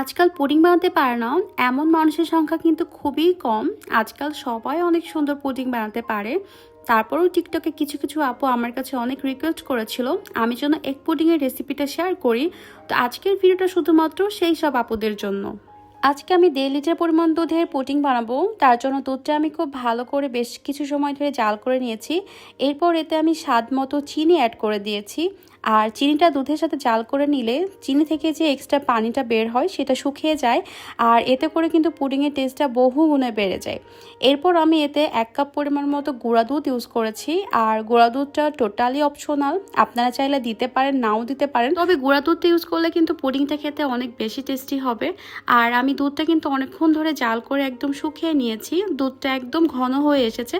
আজকাল পুডিং বানাতে পারে না এমন মানুষের সংখ্যা কিন্তু খুবই কম। আজকাল সবাই অনেক সুন্দর পুডিং বানাতে পারে। তারপরেও টিকটকে কিছু কিছু আপু আমার কাছে অনেক রিকোয়েস্ট করেছিল আমি যেন এগ পুডিংয়ের রেসিপিটা শেয়ার করি। তো আজকের ভিডিওটা শুধুমাত্র সেই সব আপুদের জন্য। আজকে আমি 1.5 লিটার পরিমাণ দুধের পুডিং বানাবো। তার জন্য দুধটা আমি খুব ভালো করে বেশ কিছু সময় ধরে জাল করে নিয়েছি। এরপর এতে আমি স্বাদ মতো চিনি অ্যাড করে দিয়েছি। আর চিনিটা দুধের সাথে জাল করে নিলে চিনি থেকে যে এক্সট্রা পানিটা বের হয় সেটা শুকিয়ে যায়। আর এতে করে কিন্তু পুডিংয়ের টেস্টটা বহু গুণে বেড়ে যায়। এরপর আমি এতে 1 কাপ পরিমাণ মতো গুঁড়া দুধ ইউজ করেছি। আর গুঁড়া দুধটা টোটালি অপশনাল, আপনারা চাইলে দিতে পারেন নাও দিতে পারেন, তবে গুঁড়া দুধটা ইউজ করলে কিন্তু পুডিংটা খেতে অনেক বেশি টেস্টি হবে। আর আমি দুধটা কিন্তু অনেকক্ষণ ধরে জাল করে একদম শুকিয়ে নিয়েছি। দুধটা একদম ঘন হয়ে এসেছে।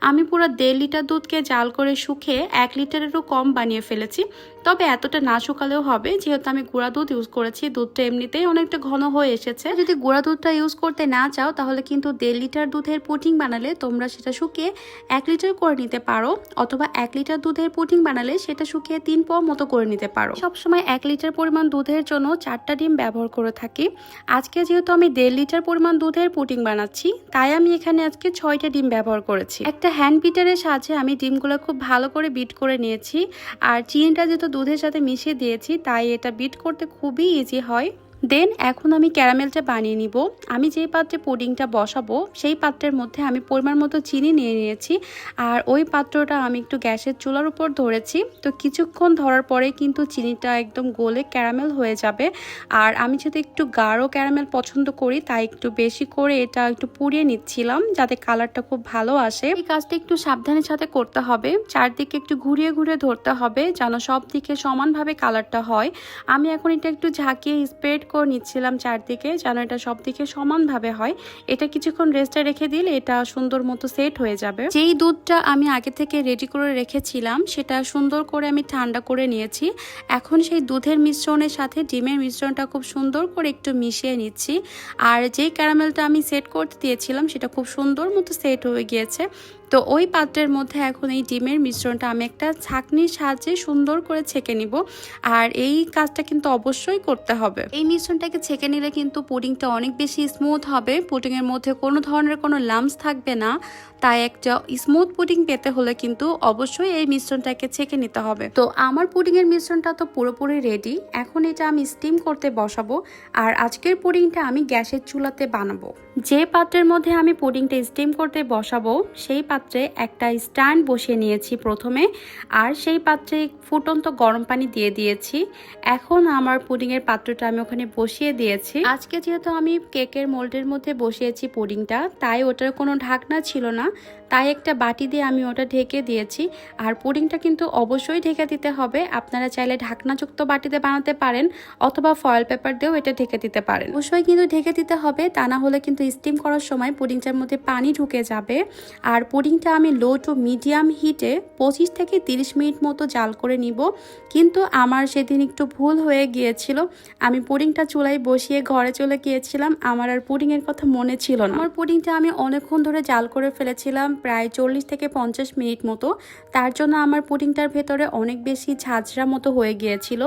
আমি পুরো 1.5 লিটার দুধকে জাল করে শুকিয়ে 1 লিটারেরও কম বানিয়ে ফেলেছি। তবে এতটা না শুকালেও হবে, যেহেতু আমি গুঁড়া দুধ ইউজ করেছি। দুধটা এমনিতেই অনেকটা ঘন হয়ে এসেছে। যদি গুঁড়া দুধটা ইউজ করতে না চাও তাহলে কিন্তু 1.5 লিটার দুধের পুডিং বানালে তোমরা সেটা শুকিয়ে 1 লিটার করে নিতে পারো, অথবা 1 লিটার দুধের পুডিং বানালে সেটা শুকিয়ে 3 পোয়া মতো করে নিতে পারো। সবসময় 1 লিটার পরিমাণ দুধের জন্য 4টা ডিম ব্যবহার করে থাকি। আজকে যেহেতু আমি 1.5 লিটার পরিমাণ দুধের পুডিং বানাচ্ছি, তাই আমি এখানে আজকে 6টা ডিম ব্যবহার করেছি। একটা হ্যান্ড বিটারের সাহায্যে আমি ডিমগুলো খুব ভালো করে বিট করে নিয়েছি। আর চিনিটা যেহেতু দুধের সাথে মিশিয়ে দিয়েছি তাই এটা বিট করতে খুবই ইজি হয়। দেন এখন আমি ক্যারামেলটা বানিয়ে নিব। আমি যেই পাত্রে পুডিংটা বসাবো সেই পাত্রের মধ্যে আমি পরিমাণ মতো চিনি নিয়ে নিয়েছি। আর ওই পাত্রটা আমি একটু গ্যাসের চুলার উপর ধরেছি। তো কিছুক্ষণ ধরার পরে কিন্তু চিনিটা একদম গলে ক্যারামেল হয়ে যাবে। আর আমি যেহেতু একটু গাঢ় ক্যারামেল পছন্দ করি তাই একটু বেশি করে এটা একটু পুড়িয়ে নিচ্ছিলাম যাতে কালারটা খুব ভালো আসে। এই কাজটা একটু সাবধানের সাথে করতে হবে, চারদিকে একটু ঘুরিয়ে ঘুরিয়ে ধরতে হবে যেন সব দিকে সমানভাবে কালারটা হয়। আমি এখন এটা একটু ঝাঁকিয়ে স্প্রেড করে নিচ্ছিলাম চারদিকে যেন এটা সব দিকে সমানভাবে হয়। এটা কিছুক্ষণ রেস্টে রেখে দিলে এটা সুন্দর মতো সেট হয়ে যাবে। যেই দুধটা আমি আগে থেকে রেডি করে রেখেছিলাম সেটা সুন্দর করে আমি ঠান্ডা করে নিয়েছি। এখন সেই দুধের মিশ্রণের সাথে ডিমের মিশ্রণটা খুব সুন্দর করে একটু মিশিয়ে নিচ্ছি। আর যেই ক্যারামেলটা আমি সেট করতে দিয়েছিলাম সেটা খুব সুন্দর মতো সেট হয়ে গিয়েছে। তো ওই পাত্রের মধ্যে এখন এই ডিমের মিশ্রণটা আমি একটা ছাঁকনির সাহায্যে সুন্দর করে ছেঁকে নিব। আর এই কাজটা কিন্তু অবশ্যই করতে হবে। এই মিশ্রণটাকে ছেঁকে নিলে কিন্তু পুডিংটা অনেক বেশি স্মুথ হবে। পুডিংয়ের মধ্যে কোনো ধরনের কোনো লাম্পস থাকবে না। তাই একটা স্মুথ পুডিং পেতে হলে কিন্তু অবশ্যই এই মিশ্রণটাকে ছেঁকে নিতে হবে। তো আমার পুডিংয়ের মিশ্রণটা তো পুরোপুরি রেডি। এখন এটা আমি স্টিম করতে বসাবো। আর আজকের পুডিংটা আমি গ্যাসের চুলাতে বানাবো। যে পাত্রের মধ্যে আমি পুডিংটা স্টিম করতে বসাবো সেই পাত্রে একটা স্ট্যান্ড বসিয়ে নিয়েছি প্রথমে। আর সেই পাত্রে ফুটন্ত গরম পানি দিয়ে দিয়েছি। এখন আমার পুডিংয়ের পাত্রটা আমি ওখানে বসিয়ে দিয়েছি। আজকে যেহেতু আমি কেকের মোল্ডের মধ্যে বসিয়েছি পুডিংটা, তাই ওটার কোনো ঢাকনা ছিল না, তাই একটা বাটি দিয়ে আমি ওটা ঢেকে দিয়েছি। আর পুডিংটা কিন্তু অবশ্যই ঢেকে দিতে হবে। আপনারা চাইলে ঢাকনাযুক্ত বাটিতে বানাতে পারেন অথবা ফয়েল পেপার দিয়েও এটা ঢেকে দিতে পারেন। অবশ্যই কিন্তু ঢেকে দিতে হবে, তা না হলে কিন্তু স্টিম করার সময় পুডিংটার মধ্যে পানি ঢুকে যাবে। আর পুডিংটা আমি লো টু মিডিয়াম হিটে 25 থেকে 30 মিনিট মতো জাল করে নিব। কিন্তু আমার সেদিন একটু ভুল হয়ে গিয়েছিল, আমি পুডিংটা চুলায় বসিয়ে ঘরে চলে গিয়েছিলাম, আমার আর পুডিংয়ের কথা মনে ছিল না। আমার পুডিংটা আমি অনেকক্ষণ ধরে জাল করে ফেলেছিলাম, প্রায় 40 থেকে 50 মিনিট মতো। তার জন্য আমার পুডিংটার ভেতরে অনেক বেশি ঝাঁঝরা মতো হয়ে গিয়েছিল।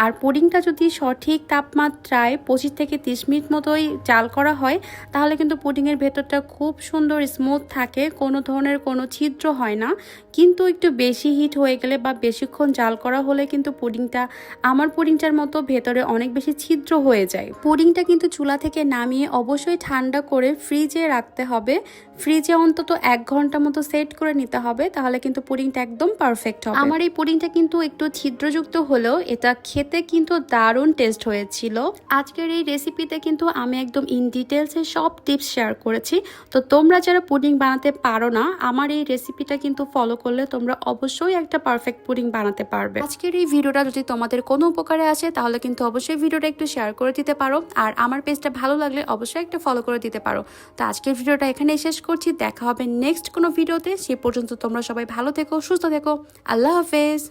আর পুডিংটা যদি সঠিক তাপমাত্রায় 25 থেকে 30 মিনিট মতোই জাল করা হয় তাহলে কিন্তু পুডিংয়ের ভেতরটা খুব সুন্দর স্মুথ থাকে, কোনো ধরনের কোনো ছিদ্র হয় না। কিন্তু একটু বেশি হিট হয়ে গেলে বা বেশিক্ষণ জাল করা হলে কিন্তু পুডিংটা আমার পুডিংটার মতো ভেতরে অনেক বেশি ছিদ্র হয়ে যায়। পুডিংটা কিন্তু চুলা থেকে নামিয়ে অবশ্যই ঠান্ডা করে ফ্রিজে রাখতে হবে। ফ্রিজে অন্তত 1 ঘন্টা মতো সেট করে নিতে হবে, তাহলে কিন্তু পুডিংটা একদম পারফেক্ট হবে। আমার এই পুডিংটা কিন্তু একটু ছিদ্রযুক্ত হলেও এটা খেতে কিন্তু দারুণ টেস্ট হয়েছিল। আজকের এই রেসিপিতে কিন্তু আমি একদম ইন ডিটেলসে সব টিপস শেয়ার করেছি। তো তোমরা যারা পুডিং বানাতে পারো না, আমার এই রেসিপিটা কিন্তু ফলো করলে তোমরা অবশ্যই একটা পারফেক্ট পুডিং বানাতে পারবে। আজকের এই ভিডিওটা যদি তোমাদের কোনো উপকারে আসে তাহলে কিন্তু অবশ্যই ভিডিওটা একটু শেয়ার করে দিতে পারো। আর আমার পেজটা ভালো লাগলে অবশ্যই একটা ফলো করে দিতে পারো। তো আজকের ভিডিওটা এখানেই শেষ করছি, দেখা হবে নেক্সট কোনো ভিডিওতে। সে পর্যন্ত তোমরা সবাই ভালো থেকো, সুস্থ থেকো। আল্লাহ হাফেজ।